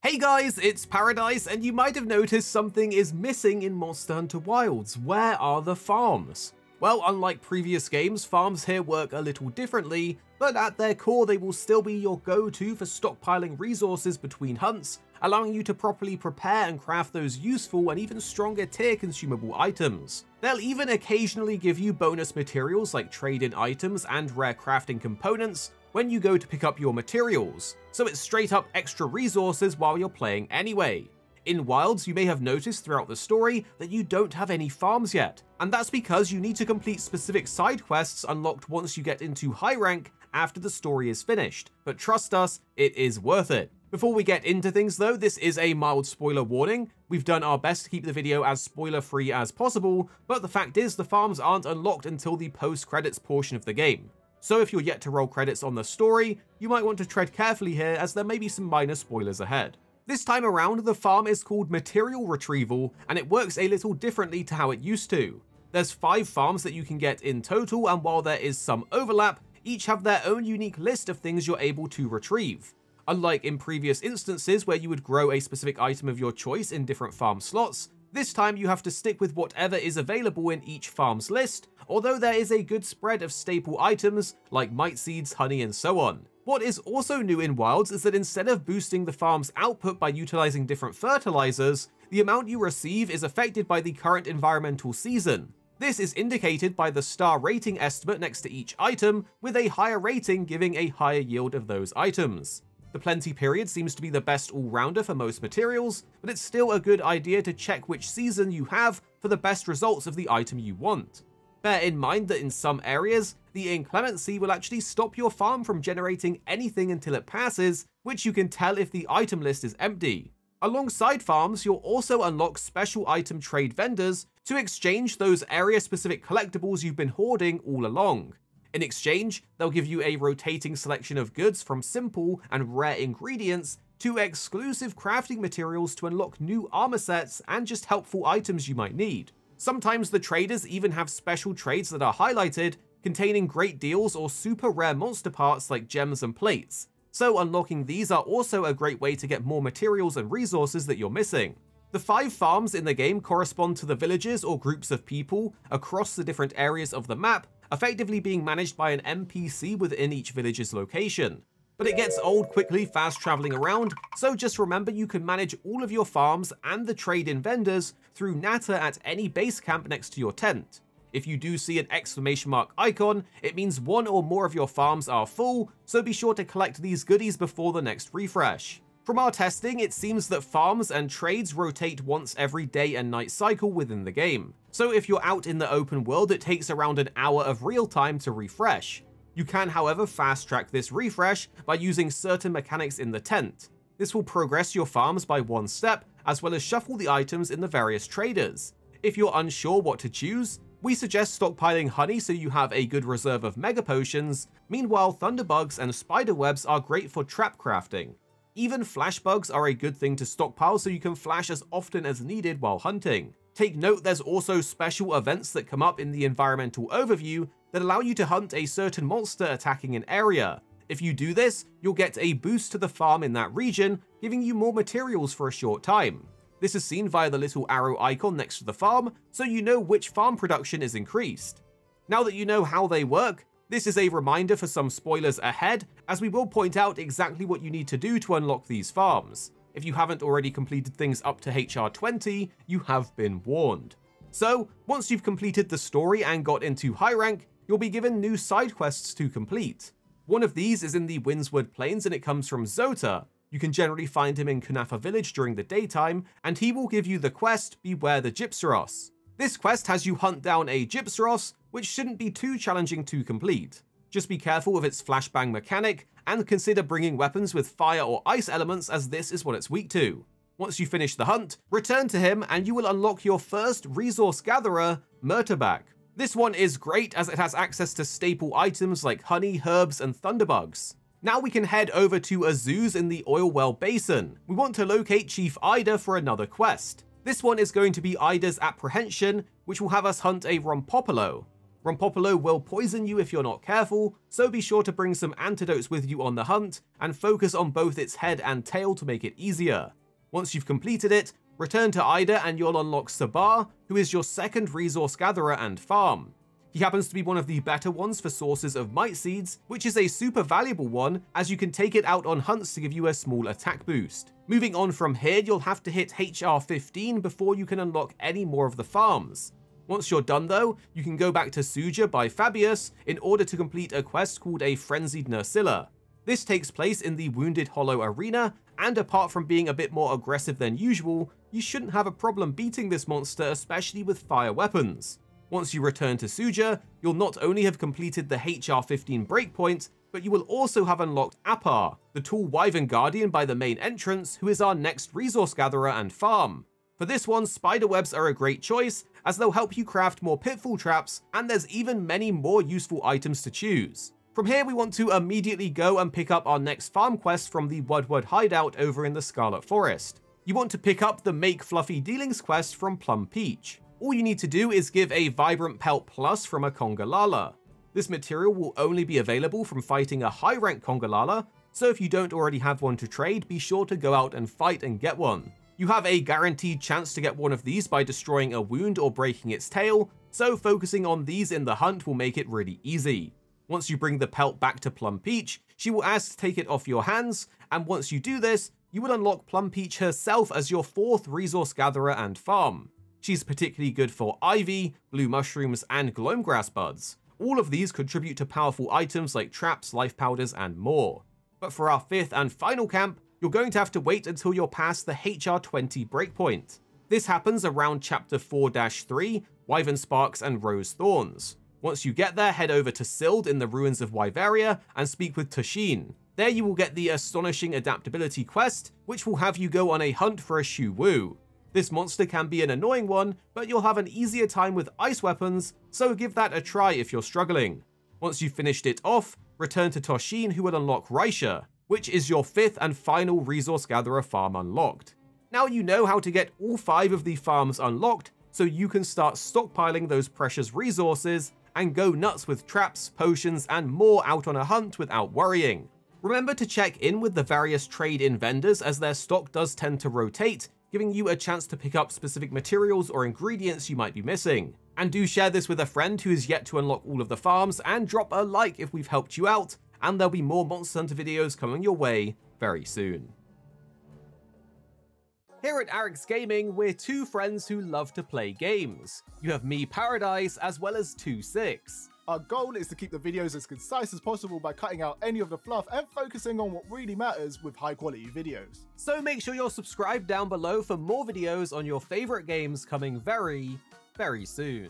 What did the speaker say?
Hey guys, it's Paradise, and you might have noticed something is missing in Monster Hunter Wilds. Where are the farms? Well, unlike previous games, farms here work a little differently, but at their core they will still be your go-to for stockpiling resources between hunts, allowing you to properly prepare and craft those useful and even stronger tier consumable items. They'll even occasionally give you bonus materials like trade-in items and rare crafting components when you go to pick up your materials, so it's straight up extra resources while you're playing anyway. In Wilds, you may have noticed throughout the story that you don't have any farms yet, and that's because you need to complete specific side quests unlocked once you get into high rank after the story is finished, but trust us, it is worth it. Before we get into things though, this is a mild spoiler warning. We've done our best to keep the video as spoiler free as possible, but the fact is the farms aren't unlocked until the post-credits portion of the game. So if you're yet to roll credits on the story, you might want to tread carefully here as there may be some minor spoilers ahead. This time around, the farm is called Material Retrieval, and it works a little differently to how it used to. There's 5 farms that you can get in total, and while there is some overlap, each have their own unique list of things you're able to retrieve. Unlike in previous instances where you would grow a specific item of your choice in different farm slots, this time you have to stick with whatever is available in each farm's list, although there is a good spread of staple items like mite seeds, honey, and so on. What is also new in Wilds is that instead of boosting the farm's output by utilizing different fertilizers, the amount you receive is affected by the current environmental season. This is indicated by the star rating estimate next to each item, with a higher rating giving a higher yield of those items. The plenty period seems to be the best all-rounder for most materials, but it's still a good idea to check which season you have for the best results of the item you want. Bear in mind that in some areas, the inclemency will actually stop your farm from generating anything until it passes, which you can tell if the item list is empty. Alongside farms, you'll also unlock special item trade vendors to exchange those area-specific collectibles you've been hoarding all along. In exchange, they'll give you a rotating selection of goods from simple and rare ingredients to exclusive crafting materials to unlock new armor sets and just helpful items you might need. Sometimes the traders even have special trades that are highlighted, containing great deals or super rare monster parts like gems and plates, so unlocking these are also a great way to get more materials and resources that you're missing. The 5 farms in the game correspond to the villages or groups of people across the different areas of the map, effectively being managed by an NPC within each village's location. But it gets old quickly fast traveling around, so just remember you can manage all of your farms and the trade-in vendors through Natter at any base camp next to your tent. If you do see an exclamation mark icon, it means one or more of your farms are full, so be sure to collect these goodies before the next refresh. From our testing, it seems that farms and trades rotate once every day and night cycle within the game. So if you're out in the open world, it takes around an hour of real time to refresh. You can, however, fast track this refresh by using certain mechanics in the tent. This will progress your farms by 1 step, as well as shuffle the items in the various traders. If you're unsure what to choose, we suggest stockpiling honey so you have a good reserve of mega potions. Meanwhile, thunderbugs and spider webs are great for trap crafting. Even flash bugs are a good thing to stockpile so you can flash as often as needed while hunting. Take note there's also special events that come up in the environmental overview that allow you to hunt a certain monster attacking an area. If you do this, you'll get a boost to the farm in that region, giving you more materials for a short time. This is seen via the little arrow icon next to the farm, so you know which farm production is increased. Now that you know how they work, this is a reminder for some spoilers ahead, as we will point out exactly what you need to do to unlock these farms. If you haven't already completed things up to HR 20, you have been warned. So, once you've completed the story and got into high rank, you'll be given new side quests to complete. One of these is in the Windswood Plains and it comes from Zota. You can generally find him in Kunafa Village during the daytime, and he will give you the quest, Beware the Gypsaros. This quest has you hunt down a Gypsaros, which shouldn't be too challenging to complete. Just be careful of its flashbang mechanic, and consider bringing weapons with fire or ice elements as this is what it's weak to. Once you finish the hunt, return to him and you will unlock your first resource gatherer, Murtabak. This one is great as it has access to staple items like honey, herbs, and thunderbugs. Now we can head over to Azuz in the Oil Well Basin. We want to locate Chief Ida for another quest. This one is going to be Ida's Apprehension, which will have us hunt a Rompopolo. Rompopolo will poison you if you're not careful, so be sure to bring some antidotes with you on the hunt, and focus on both its head and tail to make it easier. Once you've completed it, return to Ida and you'll unlock Sabar, who is your second resource gatherer and farm. He happens to be one of the better ones for sources of might seeds, which is a super valuable one as you can take it out on hunts to give you a small attack boost. Moving on from here, you'll have to hit HR 15 before you can unlock any more of the farms. Once you're done though, you can go back to Suja by Fabius in order to complete a quest called a Frenzied Nursilla. This takes place in the Wounded Hollow arena, and apart from being a bit more aggressive than usual, you shouldn't have a problem beating this monster, especially with fire weapons. Once you return to Suja, you'll not only have completed the HR 15 breakpoint, but you will also have unlocked Apar, the tall Wyvern Guardian by the main entrance, who is our next resource gatherer and farm. For this one, spiderwebs are a great choice, as they'll help you craft more pitfall traps, and there's even many more useful items to choose. From here, we want to immediately go and pick up our next farm quest from the Wudwud hideout over in the Scarlet Forest. You want to pick up the Make Fluffy Dealings quest from Plum Peach. All you need to do is give a Vibrant Pelt Plus from a Congalala. This material will only be available from fighting a high-rank Congalala, so if you don't already have one to trade, be sure to go out and fight and get one. You have a guaranteed chance to get one of these by destroying a wound or breaking its tail, so focusing on these in the hunt will make it really easy. Once you bring the pelt back to Plum Peach, she will ask to take it off your hands, and once you do this, you will unlock Plum Peach herself as your fourth resource gatherer and farm. She's particularly good for ivy, blue mushrooms, and gloamgrass buds. All of these contribute to powerful items like traps, life powders, and more. But for our fifth and final camp, you're going to have to wait until you're past the HR 20 breakpoint. This happens around chapter 4-3, Wyvern Sparks and Rose Thorns. Once you get there, head over to Sild in the ruins of Wyveria and speak with Tushin. There you will get the Astonishing Adaptability quest, which will have you go on a hunt for a Shu Wu. This monster can be an annoying one, but you'll have an easier time with ice weapons, so give that a try if you're struggling. Once you've finished it off, return to Toshin who will unlock Raisha, which is your fifth and final resource gatherer farm unlocked. Now you know how to get all 5 of the farms unlocked, so you can start stockpiling those precious resources and go nuts with traps, potions, and more out on a hunt without worrying. Remember to check in with the various trade-in vendors as their stock does tend to rotate, giving you a chance to pick up specific materials or ingredients you might be missing. And do share this with a friend who is yet to unlock all of the farms, and drop a like if we've helped you out, and there'll be more Monster Hunter videos coming your way very soon. Here at Arekkz Gaming, we're 2 friends who love to play games. You have me, Paradise, as well as 26. Our goal is to keep the videos as concise as possible by cutting out any of the fluff and focusing on what really matters with high quality videos. So make sure you're subscribed down below for more videos on your favorite games coming very, very soon.